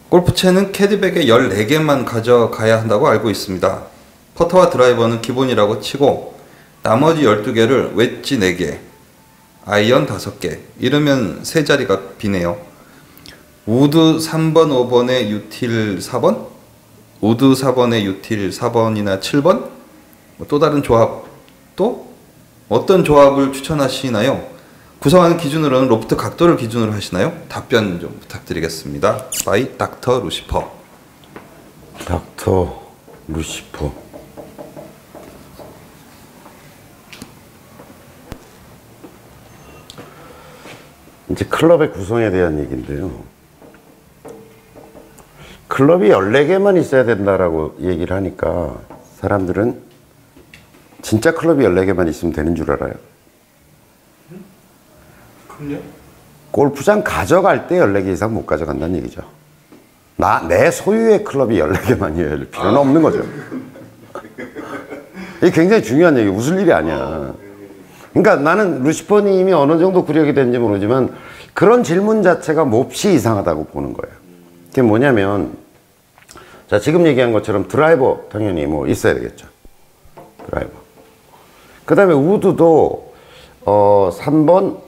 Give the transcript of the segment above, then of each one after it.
골프채는 캐디백에 14개만 가져가야 한다고 알고 있습니다. 퍼터와 드라이버는 기본이라고 치고 나머지 12개를 웨지 4개, 아이언 5개, 이러면 세 자리가 비네요. 우드 3번, 5번에 유틸 4번? 우드 4번에 유틸 4번이나 7번? 또 다른 조합, 또 어떤 조합을 추천하시나요? 구성하는 기준으로는 로프트 각도를 기준으로 하시나요? 답변 좀 부탁드리겠습니다. 바이 닥터 루시퍼. 닥터 루시퍼. 이제 클럽의 구성에 대한 얘기인데요. 클럽이 14개만 있어야 된다라고 얘기를 하니까 사람들은 진짜 클럽이 14개만 있으면 되는 줄 알아요. 그럼요? 골프장 가져갈 때 14개 이상 못 가져간다는 얘기죠. 내 소유의 클럽이 14개만이어야 필요는 없는 거죠. 이게 굉장히 중요한 얘기예요. 웃을 일이 아니야. 그러니까 나는 루시퍼님이 어느 정도 구력이 되는지 모르지만 그런 질문 자체가 몹시 이상하다고 보는 거예요. 그게 뭐냐면, 자, 지금 얘기한 것처럼 드라이버 당연히 뭐 있어야 되겠죠. 드라이버. 그 다음에 우드도 3번,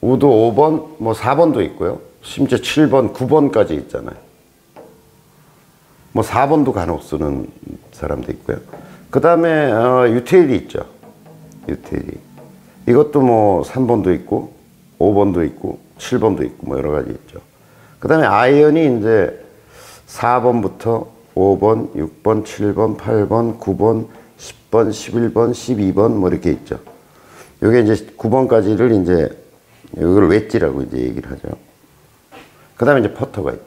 우드 5번, 뭐 4번도 있고요. 심지어 7번, 9번까지 있잖아요. 뭐 4번도 간혹 쓰는 사람도 있고요. 그 다음에 유틸이 있죠. 유틸이. 이것도 뭐 3번도 있고 5번도 있고 7번도 있고 뭐 여러 가지 있죠. 그 다음에 아이언이 이제 4번부터 5번, 6번, 7번, 8번, 9번, 10번, 11번, 12번 뭐 이렇게 있죠. 요게 이제 9번까지를 이제 이걸 웨지라고 이제 얘기를 하죠. 그 다음에 이제 퍼터가 있죠.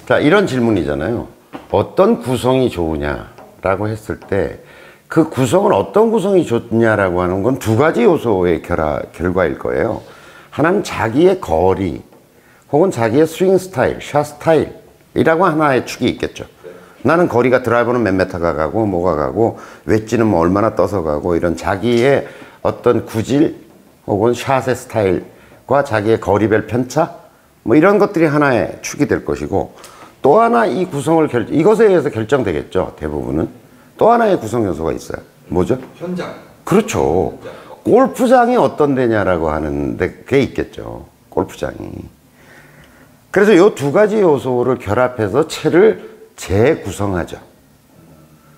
자, 이런 질문이잖아요. 어떤 구성이 좋으냐라고 했을 때 그 구성은 어떤 구성이 좋냐라고 하는 건 두 가지 요소의 결과일 거예요. 하나는 자기의 거리 혹은 자기의 스윙 스타일, 샷 스타일이라고 하나의 축이 있겠죠. 나는 거리가 드라이버는 몇 메타가 가고 뭐가 가고 웨지는 뭐 얼마나 떠서 가고 이런 자기의 어떤 구질 혹은 샷의 스타일과 자기의 거리별 편차 뭐 이런 것들이 하나의 축이 될 것이고, 또 하나 이 구성을 이것에 의해서 결정되겠죠. 대부분은 또 하나의 구성 요소가 있어요. 뭐죠? 현장. 그렇죠. 골프장이 어떤 데냐라고 하는 게 있겠죠. 골프장이. 그래서 이 두 가지 요소를 결합해서 채를 재구성하죠.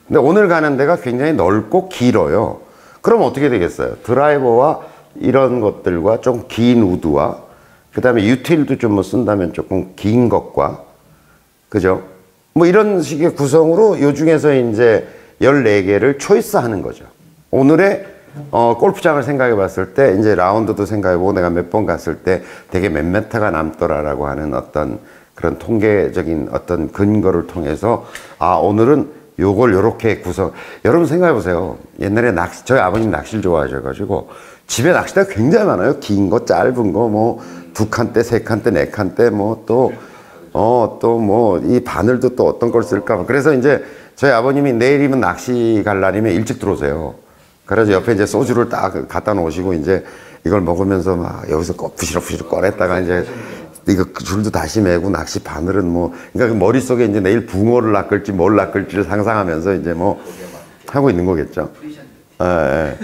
근데 오늘 가는 데가 굉장히 넓고 길어요. 그럼 어떻게 되겠어요? 드라이버와 이런 것들과 좀 긴 우드와 그 다음에 유틸도 좀 뭐 쓴다면 조금 긴 것과, 그죠? 뭐 이런 식의 구성으로 요 중에서 이제 14개를 초이스하는 거죠. 오늘의 골프장을 생각해 봤을 때 이제 라운드도 생각해 보고 내가 몇 번 갔을 때 되게 몇 메타가 남더라라고 하는 어떤 그런 통계적인 어떤 근거를 통해서 아, 오늘은 요걸 요렇게 구성. 여러분 생각해 보세요. 옛날에 저희 아버님 낚시를 좋아하셔가지고 집에 낚시대가 굉장히 많아요. 긴 거, 짧은 거, 뭐 2칸대, 3칸대, 4칸대, 뭐 또 뭐 이 바늘도 또 어떤 걸 쓸까. 그래서 이제 저희 아버님이 내일이면 낚시 갈 날이면 일찍 들어오세요. 그래서 옆에 이제 소주를 딱 갖다 놓으시고 이제 이걸 먹으면서 막 여기서 부시럭부시럭 꺼냈다가 이제 이거 줄도 다시 매고 낚시 바늘은 뭐, 그러니까 그 머릿속에 이제 내일 붕어를 낚을지 뭘 낚을지를 상상하면서 이제 뭐 하고 있는 거겠죠. 예.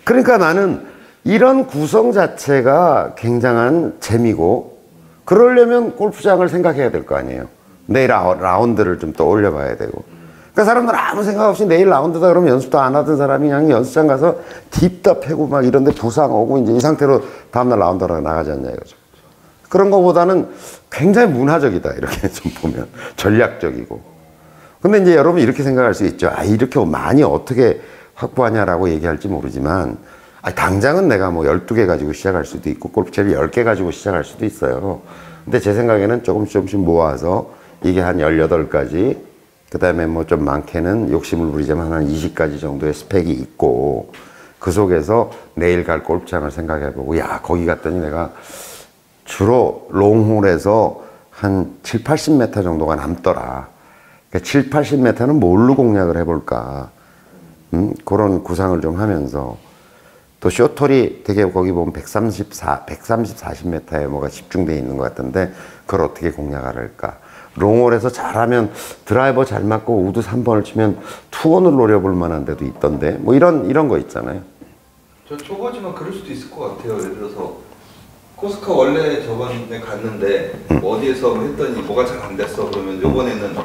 그러니까 나는 이런 구성 자체가 굉장한 재미고, 그러려면 골프장을 생각해야 될 거 아니에요. 내일 라운드를 좀 떠올려 봐야 되고. 그러니까 사람들 아무 생각 없이 내일 라운드다 그러면 연습도 안 하던 사람이 그냥 연습장 가서 딥다 패고 막 이런데 부상 오고 이제 이 상태로 다음날 라운드로 나가지 않냐 이거죠. 그런 거보다는 굉장히 문화적이다, 이렇게 좀 보면. 전략적이고. 근데 이제 여러분 이렇게 생각할 수 있죠. 아, 이렇게 많이 어떻게 확보하냐라고 얘기할지 모르지만, 아, 당장은 내가 뭐 12개 가지고 시작할 수도 있고, 골프채를 10개 가지고 시작할 수도 있어요. 근데 제 생각에는 조금씩 모아서 이게 한 18가지, 그 다음에 뭐 좀 많게는 욕심을 부리자면 한 20가지 정도의 스펙이 있고, 그 속에서 내일 갈 골프장을 생각해보고, 야, 거기 갔더니 내가 주로 롱홀에서 한 7, 80m 정도가 남더라. 그러니까 7, 80m는 뭘로 공략을 해볼까. 그런 구상을 좀 하면서, 또 쇼털이 되게 거기 보면 130, 40m에 뭐가 집중되어 있는 것 같은데 그걸 어떻게 공략할까. 롱홀에서 잘하면 드라이버 잘 맞고 우드 3번을 치면 투혼을 노려볼 만한 데도 있던데 뭐 이런 거 있잖아요. 저 초보지만 그럴 수도 있을 것 같아요. 예를 들어서 코스카 원래 저번에 갔는데 뭐 어디에서 했더니 뭐가 잘 안 됐어. 그러면 요번에는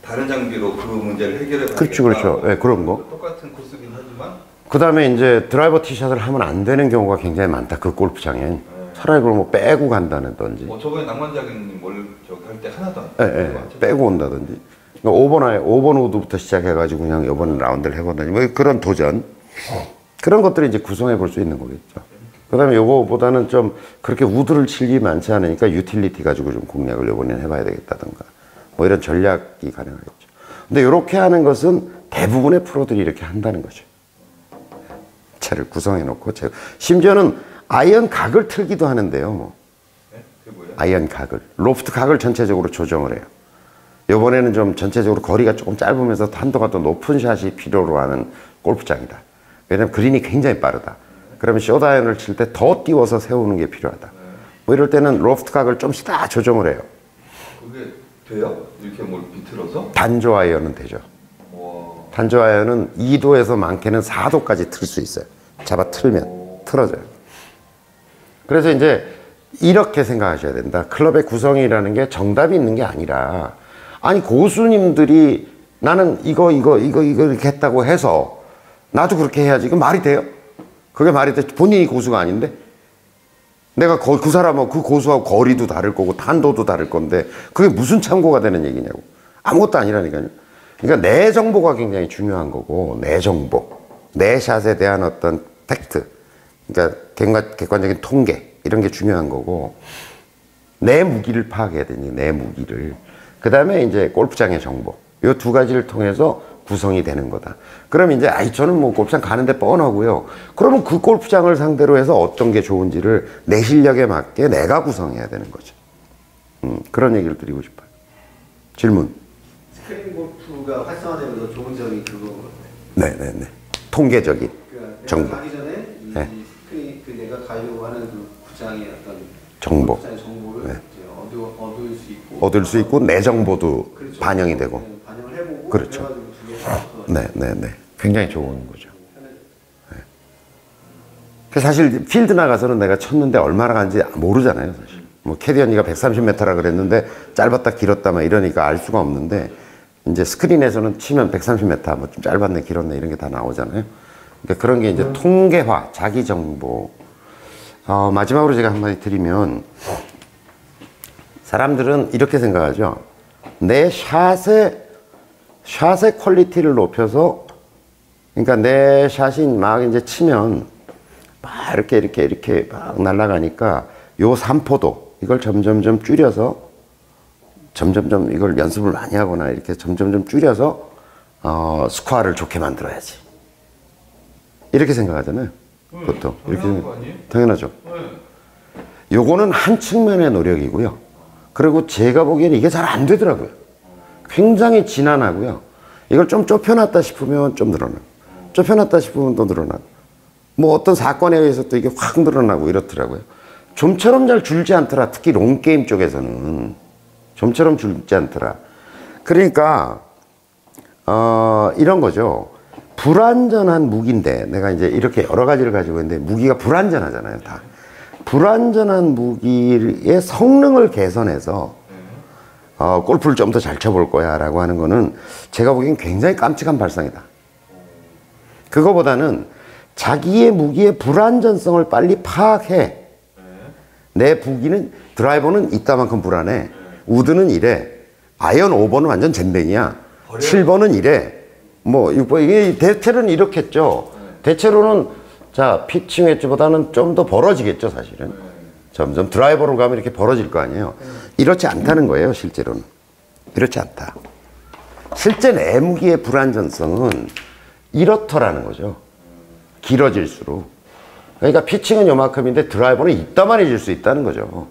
다른 장비로 그 문제를 해결해 봐야겠다. 그렇죠, 그렇죠. 네, 그런 거. 똑같은 코스긴 하지만. 그 다음에 이제 드라이버 티샷을 하면 안 되는 경우가 굉장히 많다. 그 골프장엔. 차라리 그걸 뭐 빼고 간다든지. 저번에 낭만자기님 저기 할 때 하나도 안 빼고 온다든지. 그러니까 5번 우드부터 시작해가지고 그냥 이번 라운드를 해보다니 뭐 그런 도전. 그런 것들을 이제 구성해 볼 수 있는 거겠죠. 그 다음에 요거보다는 좀 그렇게 우드를 칠 일이 많지 않으니까 유틸리티 가지고 좀 공략을 요번에는 해봐야 되겠다던가. 뭐 이런 전략이 가능하겠죠. 근데 이렇게 하는 것은 대부분의 프로들이 이렇게 한다는 거죠. 채를 구성해 놓고 심지어는 아이언 각을 틀기도 하는데요. 뭐. 네? 그게 뭐예요? 아이언 각을 로프트 각을 전체적으로 조정을 해요. 이번에는 좀 전체적으로 거리가 조금 짧으면서 한도가 더 높은 샷이 필요로 하는 골프장이다. 왜냐면 그린이 굉장히 빠르다. 그러면 숏아이언을 칠 때 더 띄워서 세우는 게 필요하다. 뭐 이럴 때는 로프트 각을 좀씩 다 조정을 해요. 그게 돼요? 이렇게 뭘 비틀어서? 단조 아이언은 되죠. 와. 단조 아이언은 2도에서 많게는 4도까지 틀 수 있어요. 잡아 틀면 틀어져요. 그래서 이제 이렇게 생각하셔야 된다. 클럽의 구성이라는 게 정답이 있는 게 아니라 아니 고수님들이 나는 이거 이렇게 했다고 해서 나도 그렇게 해야지. 이거 말이 돼요? 그게 말이 돼? 본인이 고수가 아닌데 내가 그 사람하고 그 고수하고 거리도 다를 거고 탄도도 다를 건데 그게 무슨 참고가 되는 얘기냐고. 아무것도 아니라니까요. 그러니까 내 정보가 굉장히 중요한 거고 내 정보, 내 샷에 대한 어떤 팩트, 그러니까 객관적인 통계 이런 게 중요한 거고 내 무기를 파악해야 되니 내 무기를. 그 다음에 이제 골프장의 정보 이 두 가지를 통해서 구성이 되는 거다. 그럼 이제 저는 뭐 골프장 가는데 뻔하고요. 그러면 그 골프장을 상대로 해서 어떤 게 좋은지를 내 실력에 맞게 내가 구성해야 되는 거죠. 그런 얘기를 드리고 싶어요. 질문. 스크린 골프가 활성화되면서 좋은 점이 그거 같아요. 네네네. 통계적인 그러니까 정보. 내가 가기 전에 이 네. 스크린 내가 가려고 하는 그 구장의 어떤 정보. 구장의 정보를 네. 이제 얻을 수 있고 얻을 수 있고 내 정보도 그렇죠. 반영이 되고. 네, 반영을 해보고 그렇죠. 그래가지고 두 개가 네네네. 굉장히 좋은 거죠. 네. 사실 필드 나가서는 내가 쳤는데 얼마나 간지 모르잖아요. 사실. 뭐 캐디 언니가 130m라 그랬는데 짧았다 길었다 막 이러니까 알 수가 없는데 이제 스크린에서는 치면 130m 뭐 좀 짧았네 길었네 이런 게 다 나오잖아요. 그러니까 그런 게 이제 통계화, 자기 정보. 마지막으로 제가 한마디 드리면 사람들은 이렇게 생각하죠. 내 샷의 퀄리티를 높여서 그러니까 내 샷이 막 이제 치면 막 이렇게 막 날아가니까 요 삼포도 이걸 점점점 줄여서 점점점 이걸 연습을 많이 하거나 이렇게 점점점 줄여서 스코어를 좋게 만들어야지. 이렇게 생각하잖아요. 보통. 이렇게 당연하죠. 요거는 한 측면의 노력이고요. 그리고 제가 보기에는 이게 잘 안 되더라고요. 굉장히 지난하고요. 이걸 좀 좁혀놨다 싶으면 좀 늘어나고 좁혀놨다 싶으면 또 늘어나고 뭐 어떤 사건에 의해서 또 이게 확 늘어나고 이렇더라고요. 좀처럼 잘 줄지 않더라. 특히 롱게임 쪽에서는 좀처럼 줄지 않더라. 그러니까 이런 거죠. 불완전한 무기인데 내가 이제 이렇게 여러 가지를 가지고 있는데 무기가 불완전하잖아요. 다 불완전한 무기의 성능을 개선해서 골프를 좀 더 잘 쳐볼 거야 라고 하는 거는 제가 보기엔 굉장히 깜찍한 발상이다. 그거보다는 자기의 무기의 불완전성을 빨리 파악해. 내 무기는 드라이버는 이따만큼 불안해. 우드는 이래. 아이언 5번은 완전 젠뱅이야. 7번은 이래. 뭐 6번 이게 대체로는 이렇겠죠. 대체로는 자 피칭 웨지보다는 좀 더 벌어지겠죠 사실은. 점점 드라이버로 가면 이렇게 벌어질 거 아니에요. 이렇지 않다는 거예요 실제로는. 이렇지 않다. 실제 내 무기의 불완전성은 이렇더라는 거죠. 길어질수록. 그러니까 피칭은 요만큼인데 드라이버는 이따만해질 수 있다는 거죠.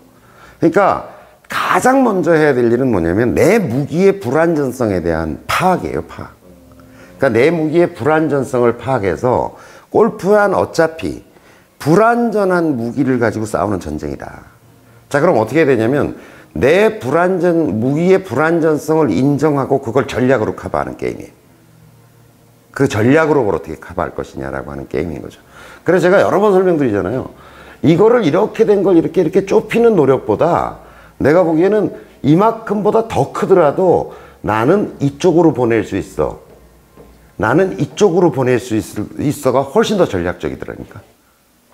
그러니까 가장 먼저 해야 될 일은 뭐냐면 내 무기의 불완전성에 대한 파악이에요. 파악. 그러니까 내 무기의 불완전성을 파악해서 골프한 어차피 불완전한 무기를 가지고 싸우는 전쟁이다. 자, 그럼 어떻게 되냐면 내 무기의 불완전성을 인정하고 그걸 전략으로 커버하는 게임이에요. 그 전략으로 그걸 어떻게 커버할 것이냐라고 하는 게임인 거죠. 그래서 제가 여러 번 설명드리잖아요. 이거를 이렇게 된 걸 이렇게 좁히는 노력보다 내가 보기에는 이만큼보다 더 크더라도 나는 이쪽으로 보낼 수 있어. 나는 이쪽으로 보낼 수 있어가 훨씬 더 전략적이더라니까.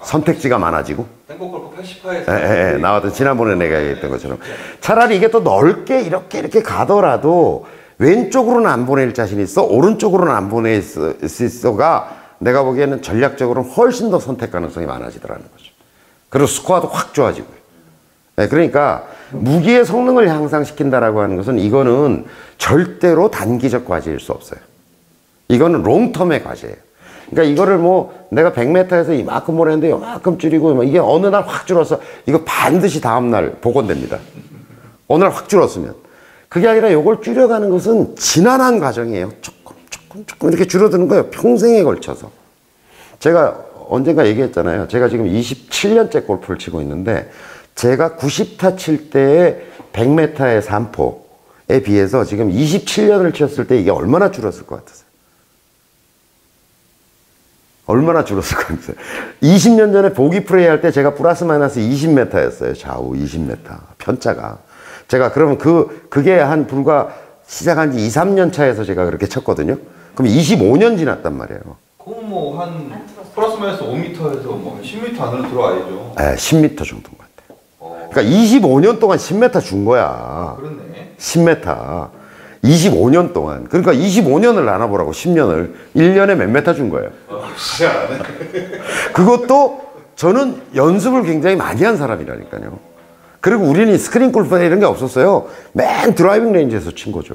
선택지가 많아지고. 행복골프 80화에서 나왔던 지난번에 내가 얘기했던 것처럼 차라리 이게 더 넓게 이렇게 가더라도 왼쪽으로는 안 보낼 자신 있어, 오른쪽으로는 안 보낼 수 있어가 내가 보기에는 전략적으로는 훨씬 더 선택 가능성이 많아지더라는 거죠. 그리고 스코어도 확 좋아지고요. 네, 그러니까 무기의 성능을 향상시킨다라고 하는 것은 이거는 절대로 단기적 과제일 수 없어요. 이거는 롱텀의 과제예요. 그러니까 이거를 뭐 내가 100m에서 이만큼 보냈는데 이만큼 줄이고 이게 어느 날 확 줄어서 이거 반드시 다음날 복원됩니다. 어느 날 확 줄었으면. 그게 아니라 이걸 줄여가는 것은 지난한 과정이에요. 조금 이렇게 줄어드는 거예요. 평생에 걸쳐서. 제가 언젠가 얘기했잖아요. 제가 지금 27년째 골프를 치고 있는데 제가 90타 칠 때의 100m의 산포에 비해서 지금 27년을 쳤을 때 이게 얼마나 줄었을 것 같으세요? 얼마나 줄었을 것 같으세요? 20년 전에 보기 프레이 할 때 제가 플러스 마이너스 20m였어요. 좌우 20m. 편차가. 제가 그러면 그게 한 불과 시작한 지 2, 3년 차에서 제가 그렇게 쳤거든요. 그럼 25년 지났단 말이에요. 그럼 뭐 한 플러스 마이너스 5m에서 뭐 한 10m 안으로 들어와야죠. 네, 10m 정도인 것 같아요. 그러니까 25년 동안 10m 준 거야. 그렇네. 10m. 25년 동안. 그러니까 25년을 나눠보라고, 10년을. 1년에 몇 메타 준 거예요. 그것도 저는 연습을 굉장히 많이 한 사람이라니까요. 그리고 우리는 스크린 골프나 이런 게 없었어요. 맨 드라이빙 레인지에서 친 거죠.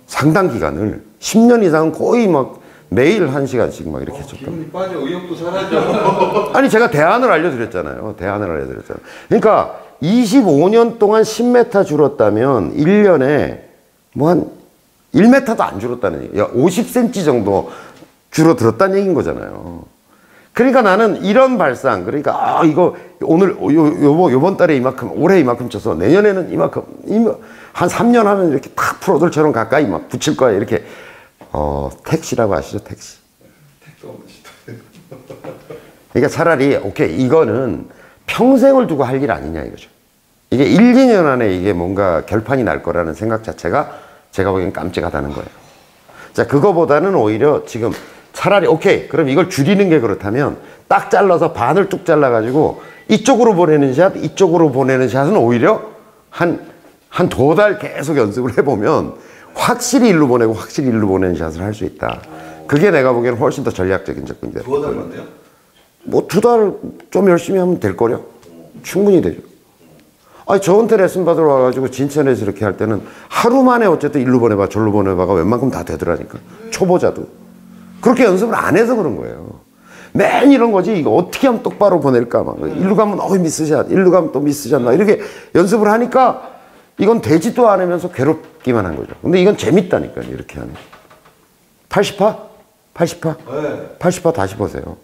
상당 기간을. 10년 이상은 거의 막 매일 1시간씩 막 이렇게 했었던. 기분이 빠져 의욕도 사라져. 아니, 제가 대안을 알려드렸잖아요. 대안을 알려드렸잖아요. 그러니까 25년 동안 10m 줄었다면 1년에 뭐 한 1m도 안 줄었다는 얘기예요. 50cm 정도 줄어들었다는 얘기인 거잖아요. 그러니까 나는 이런 발상, 그러니까 이거 오늘 요번 달에 이만큼, 올해 이만큼 쳐서 내년에는 이만큼, 한 3년 하면 이렇게 탁 프로들처럼 가까이 막 붙일 거야. 이렇게 택시라고 아시죠? 택시. 그러니까 차라리 오케이, 이거는 평생을 두고 할 일 아니냐 이거죠. 이게 1, 2년 안에 이게 뭔가 결판이 날 거라는 생각 자체가 제가 보기엔 깜찍하다는 거예요. 자, 그거보다는 오히려 지금 차라리 오케이, 그럼 이걸 줄이는 게 그렇다면 딱 잘라서 반을 뚝 잘라가지고 이쪽으로 보내는 샷, 이쪽으로 보내는 샷은 오히려 한 2달 계속 연습을 해보면 확실히 일로 보내고 확실히 일로 보내는 샷을 할 수 있다. 그게 내가 보기에는 훨씬 더 전략적인 접근이다. 2달 만에요? 뭐 2달 좀 열심히 하면 될거려. 충분히 되죠. 아니, 저한테 레슨 받으러 와가지고 진천에서 이렇게 할 때는 하루 만에 어쨌든 일로 보내봐 절로 보내봐가 웬만큼 다 되더라니까. 초보자도. 그렇게 연습을 안 해서 그런 거예요. 맨 이런 거지. 이거 어떻게 하면 똑바로 보낼까 막. 일로 가면 미스샷, 일로 가면 또 미스샷 막 이렇게 연습을 하니까 이건 되지도 않으면서 괴롭기만 한 거죠. 근데 이건 재밌다니까요. 이렇게 하면. 80파? 80파? 네. 80파 다시 보세요.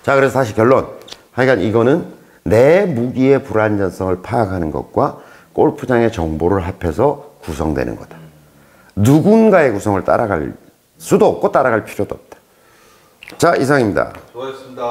자, 그래서 다시 결론. 하여간 이거는 내 무기의 불완전성을 파악하는 것과 골프장의 정보를 합해서 구성되는 거다. 누군가의 구성을 따라갈 수도 없고 따라갈 필요도 없다. 자, 이상입니다. 수고하셨습니다.